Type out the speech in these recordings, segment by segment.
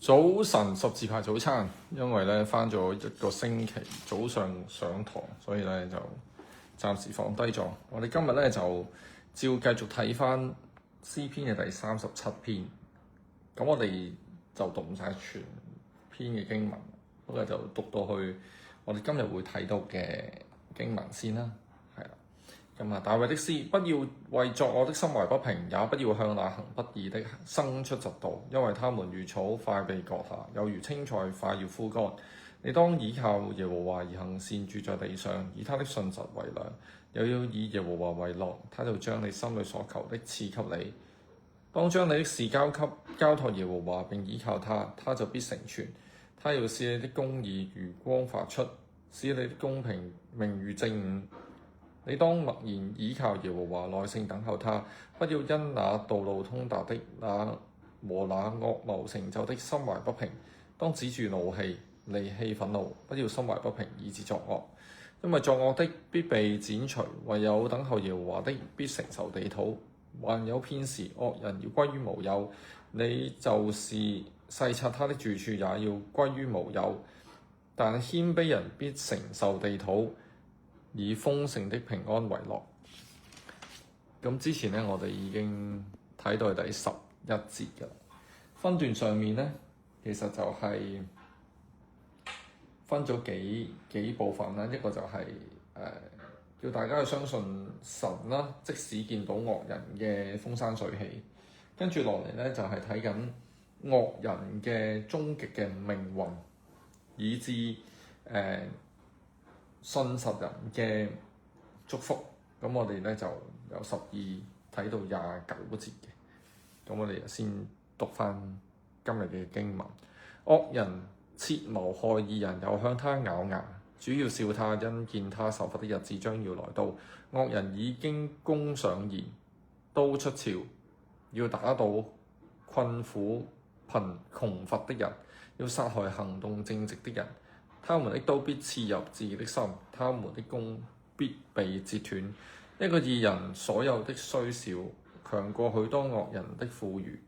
早晨十字牌早餐，因為咧返咗一個星期早上上堂，所以咧就暫時放低咗。我哋今日咧就照繼續睇返詩篇嘅第37篇。咁我哋就讀唔晒全篇嘅經文，不過就讀到去我哋今日會睇到嘅經文先啦。係啦，咁大衛的詩，不要為作惡的心懷不平，也不要向那行不義的生出嫉妒，因為他們如草快被割下，又如青菜快要枯乾。你當倚靠耶和華而行善，住在地上，以他的信實為糧，又要以耶和華為樂，他就將你心裏所求的賜給你。當將你的事交託耶和華，並倚靠他，他就必成全。他要使你的公義如光發出，使你的公平明如正午。你當默然倚靠耶和華，耐性等候他，不要因那道路通達的和那惡謀成就的心懷不平。當止住怒氣，離棄憤怒，不要心懷不平，以致作惡。因為作惡的必被剪除，唯有等候耶和華的必承受地土。還有片時，惡人要歸於無有，你就是細察他的住處，也要歸於無有。但謙卑人必承受地土，以豐盛的平安為樂。咁之前咧，我哋已經睇到第11節嘅分段上面咧，其實就係分咗幾部分啦。一個就係叫大家去相信神啦，即使見到惡人嘅風生水起。跟住落嚟咧，就係睇緊惡人嘅終極嘅命運，以至信實人嘅祝福。咁我哋咧就由12睇到29節嘅。咁我哋先讀翻今日嘅經文。惡人設謀害義人，又向他咬牙，主要笑他，因見他受罰的日子將要來到。惡人已經弓上弦，刀出鞘，要打倒困苦窮乏的人，要殺害行動正直的人。他們的刀必刺入自己的心，他們的弓必被折斷。一個義人所有的雖少，強過許多惡人的富裕，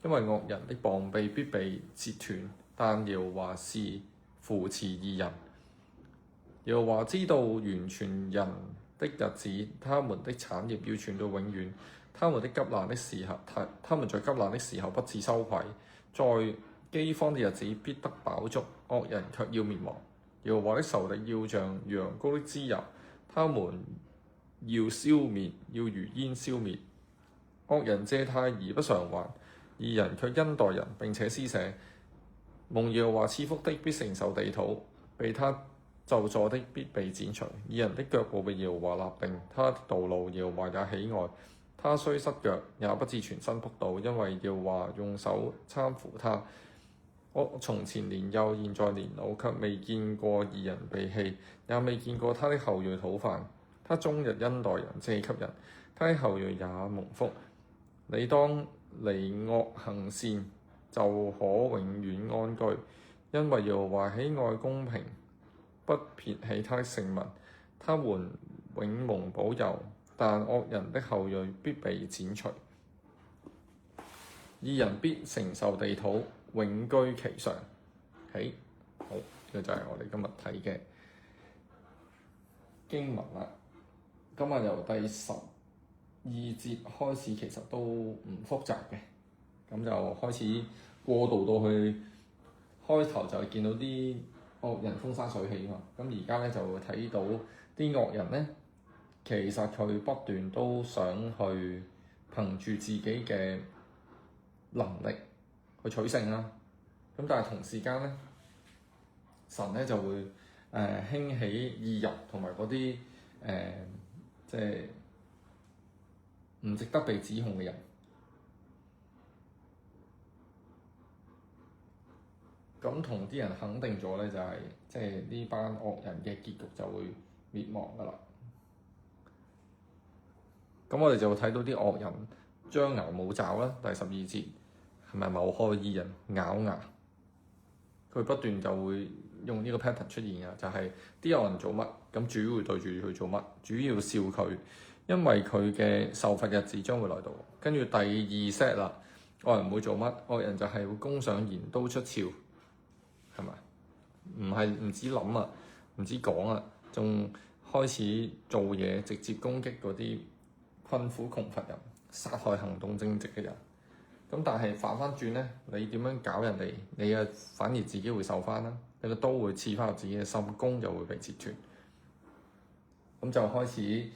因為惡人的膀臂必被折斷，但耶和華是扶持義人。耶和華知道完全人的日子，他們的產業要傳到永遠。他們在急難的時候不致羞愧，在饑荒的日子必得飽足，惡人卻要滅亡。耶和華的仇敵要像羊羔的脂油，他們要消滅，要如煙消滅。惡人借貸而不償還，義人卻恩待人並且施捨。蒙耶和華賜福的必承受地土，被他咒詛的必被剪除。義人的腳步被耶和華立定，他的道路耶和華也喜愛。他雖失腳，也不致全身仆倒，因為耶和華用手攙扶他。我從前年幼，現在年老，卻未見過義人被棄，也未見過他的後裔討飯。他終日恩待人，借給人，他的後裔也蒙福。你當離惡行善，就可永遠安居，因為耶和華喜愛公平，不撇棄他的聖民，他們永蒙保佑。但惡人的後裔必被剪除，義人必承受地土，永居其上。好，呢個就係我哋今日睇嘅經文啦。今日由第12節開始，其實都唔複雜嘅，咁就開始過渡到去開頭就係見到啲惡人風生水起嘛。咁而家咧就會睇到啲惡人咧。其實佢不斷都想去憑住自己嘅能力去取勝啦。咁但係同時間咧，神咧就會興起義人同埋嗰啲即係唔值得被指控嘅人。咁同啲人肯定咗咧，就係即係呢班惡人嘅結局就會滅亡㗎啦。咁我哋就會睇到啲惡人張牙舞爪啦。第12節係咪謀害義人咬牙？佢不斷就會用呢個 pattern 出現嘅，就係啲惡人做乜，咁主會對住佢做乜，主要笑佢，因為佢嘅受罰日子將會來到。跟住第2 set 啦，惡人會做乜？惡人就係會攻上言刀出鞘，係咪？唔止諗啊，唔止講啊，仲開始做嘢，直接攻擊嗰啲困苦窮乏人，殺害行動正直嘅人。咁但係反翻轉咧，你點樣搞人哋，你啊反而自己會受翻啦。你個刀會刺翻入自己嘅心，弓就會被截斷。咁就開始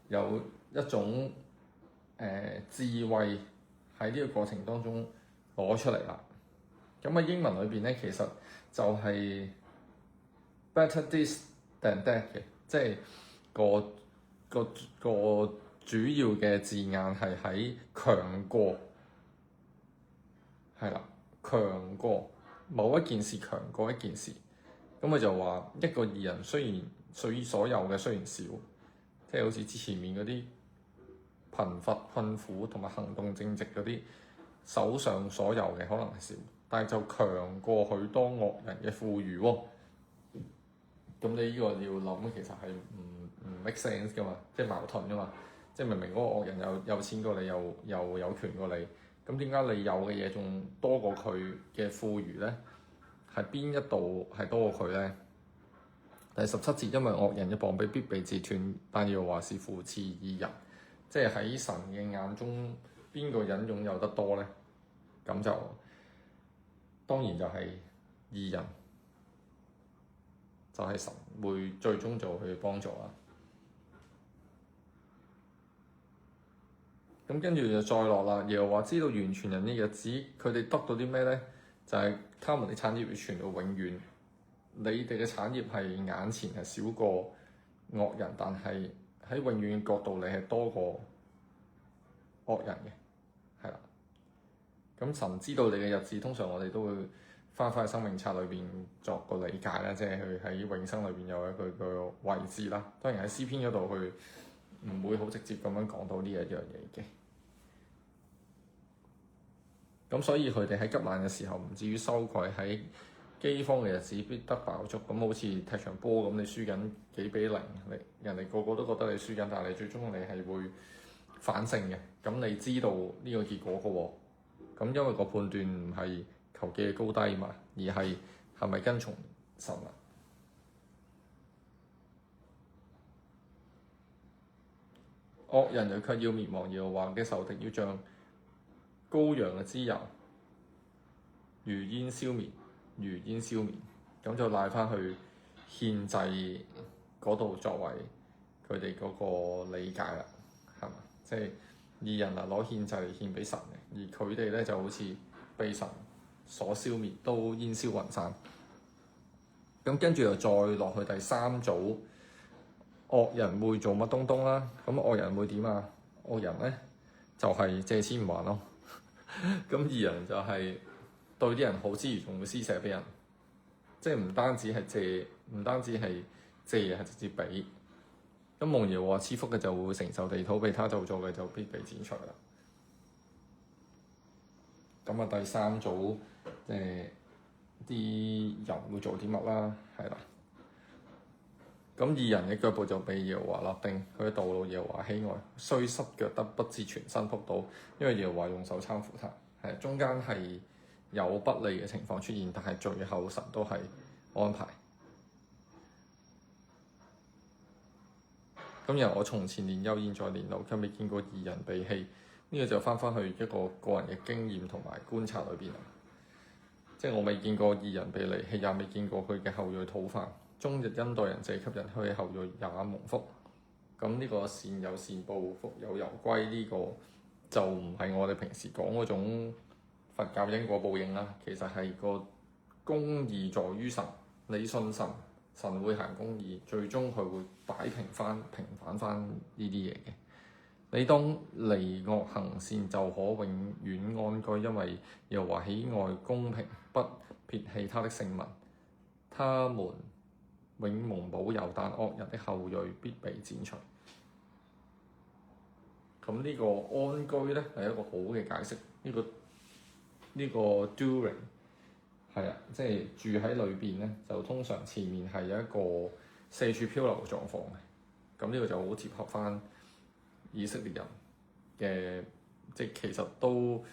有一種智慧喺呢個過程當中攞出嚟啦。咁喺英文裏邊咧，其實就係 better this than that 嘅，即係個主要嘅字眼係喺強過，係啦，強過某一件事，強過一件事。咁佢就話一個義人雖然屬於所有嘅雖然少，即係好似之前面嗰啲貧乏困苦同埋行動正直嗰啲手上所有嘅可能係少，但係就強過許多惡人嘅富裕喎。咁你呢個要諗，其實係唔 make sense 噶嘛，即係矛盾噶嘛。即係明明嗰個惡人有錢過你，又有權過你，咁點解你有嘅嘢仲多過佢嘅富裕咧？係邊一度係多過佢咧？第17節，因為惡人嘅膀臂必被截斷，但耶和華是扶持義人。即係喺神嘅眼中，邊個人擁有得多咧？咁就當然就係義人，就係神會最終就去幫助啦。咁跟住就再落啦。耶和華知道完全人嘅日子，佢哋得到啲咩咧？就係他們嘅產業要傳到永遠。你哋嘅產業係眼前係少過惡人，但係喺永遠嘅角度，你係多過惡人嘅，係啦。咁神知道你嘅日子，通常我哋都會翻返去生命冊裏邊作個理解啦，即係佢喺永生裏邊有一個個位置啦。當然喺詩篇嗰度，佢唔會好直接咁樣講到呢一樣嘢嘅。咁所以佢哋喺急難嘅時候唔至於羞愧，喺饑荒嘅日子必得飽足。咁好似踢場波咁，你輸緊幾比零，人哋個個都覺得你輸緊，但係你最終你係會反勝嘅。咁你知道呢個結果嘅喎。咁因為個判斷唔係球技嘅高低嘛，而係咪跟從神啊？惡人就卻要滅亡，耶和華嘅仇敵要像羔羊嘅脂油，如煙消滅，如煙消滅。咁就賴翻去獻祭嗰度作為佢哋嗰個理解啦，係嘛？即係義人啊，攞獻祭嚟獻俾神嘅，而佢哋咧就好似被神所消滅，都煙消雲散。咁跟住又再落去第3組。惡人會做乜東東啦？咁惡人會點啊？惡人咧就係借錢唔還咯。咁義人就係對啲人好之餘，仲會施捨俾人，即係唔單止係借，唔單止係借，係直接俾。咁蒙耶和華賜福嘅就會承受地土，被他咒詛嘅就必被剪除啦。咁啊，第3組啲人會做啲乜啦？係啦。咁義人嘅腳步就被耶和華立定，佢嘅道路耶和華喜愛，雖失腳得不至全身仆倒，因為耶和華用手攙扶他。係中間係有不利嘅情況出現，但係最後神都係安排。今日我從前年幼，現在年老，卻未見過義人被棄。呢個就翻去一個個人嘅經驗同埋觀察裏邊啦。即係我未見過義人被離棄，也未見過佢嘅後裔討飯。終日恩待人，借給人，佢嘅後裔也蒙福。咁呢個善有善報，福有攸歸，呢個就唔係我哋平時講嗰種佛教因果報應啦。其實係個公義在於神，你信神，神會行公義，最終佢會擺平反翻呢啲嘢嘅。你當離惡行善，就可永遠安居，因為耶和華喜愛公平，不撇棄他的聖民，他們永蒙保佑，但惡人的後裔必被剪除。咁呢個安居咧係一個好嘅解釋。呢個 during 係啊，即係住喺裏邊咧，就通常前面係有一個四處漂流嘅狀況嘅。咁呢個就好貼合翻以色列人嘅，即係其實都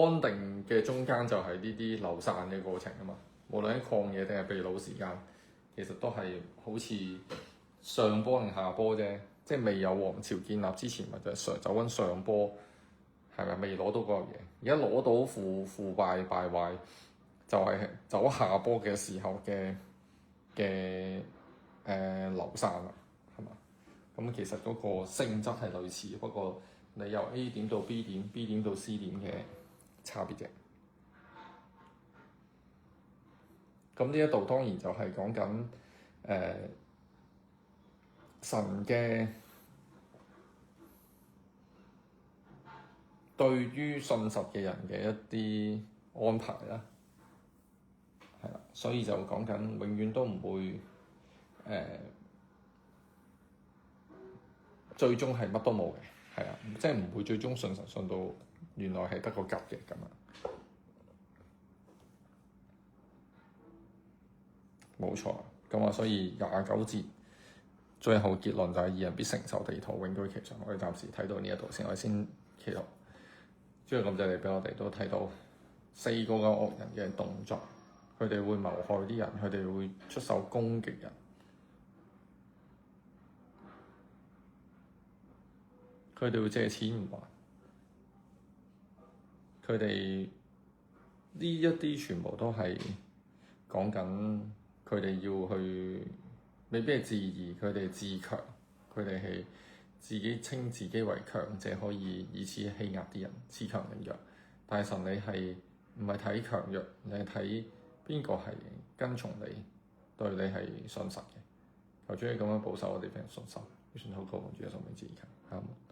安定嘅中間就係呢啲流散嘅過程啊嘛。無論喺曠野定係秘魯時間，其實都係好似上坡定下坡啫。即係未有王朝建立之前，咪就係走緊上坡，係咪未攞到嗰樣嘢？而家攞到腐敗敗壞，就係走下坡嘅時候嘅流散啦，係嘛？咁其實嗰個性質係類似，不過你由 A 點到 B 點，B 點到 C 點嘅差別啫。咁呢一度當然就係講緊神嘅對於信實嘅人嘅一啲安排啦，係啦，所以就講緊永遠都唔會最終係乜都冇嘅，係啊，即係唔會最終信神信到原來係得個吉嘅咁啊，冇錯。咁啊，所以29節最後結論就係義人必承受地土，永居其上。我哋暫時睇到呢一度先，我哋先祈禱。主要感謝你俾我哋都睇到4個嘅惡人嘅動作，佢哋會謀害啲人，佢哋會出手攻擊人，佢哋會借錢唔還，佢哋呢一啲全部都係講緊佢哋要去，未必係自義，佢哋自強，佢哋係自己稱自己為強者，可以以此欺壓啲人，恃強凌弱。但係神，你係唔係睇強弱，你係睇邊個係跟從你，對你係信實嘅。求主你咁樣保守我哋俾人信心，要信禱告，主耶穌名字而求，阿們。